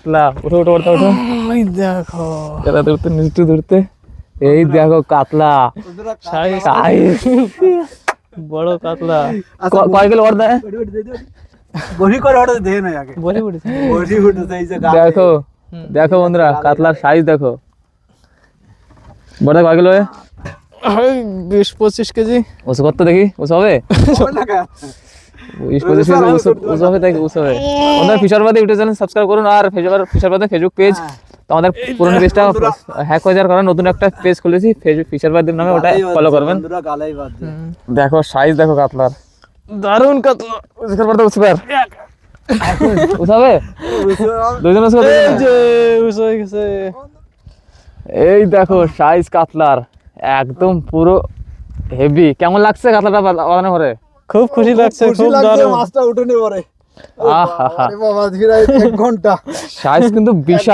কাতলা। ওঠো ওঠো ওঠো ওঠো। ওই দেখো এরা ধরতে নিচু ধরতে। এই দেখো কাতলা সাইজ বড় কাতলা। কয় কিলো ওর দেয়? বড়ি করে ওটা দে না আগে বড়ি উঠেছে। বড়ি উঠে এই যে দেখো দেখো বন্ধুরা কাতলার সাইজ দেখো। বড় কয় কিলো? ওই 20-25 কেজি। ওসব কত দেখি ওসব হবে? 20-25 কেজি ওসব হবে, তাই ওসব হবে। আমাদের ফিশারবাদে ইউটিউব চ্যানেল সাবস্ক্রাইব করুন, আর ফিশারবাদে ফেসবুক পেজ। তো আমাদের পুরনো পেজটা হ্যাক হয়ে যাওয়ার কারণে নতুন একটা পেজ খুলেছি ফিশারবাদের নামে, ওটা ফলো করবেন। বন্ধুরা গালাই বাদ দে দেখো সাইজ দেখো কাতলার, দারুণ কাতলা। উঠাবে দুজন এই যে উস হয়ে গেছে। এই দেখো সাইজ কাতলার একদম পুরো হেভি। কেমন লাগছে কাতলাটা বানানো পরে? খুব খুশি লাগছে, খুব দারুণ। মাছটা উঠে নে পরে আহা আরে বাবা ধীরে 1 ঘন্টা সাইজ কিন্তু বিশাল।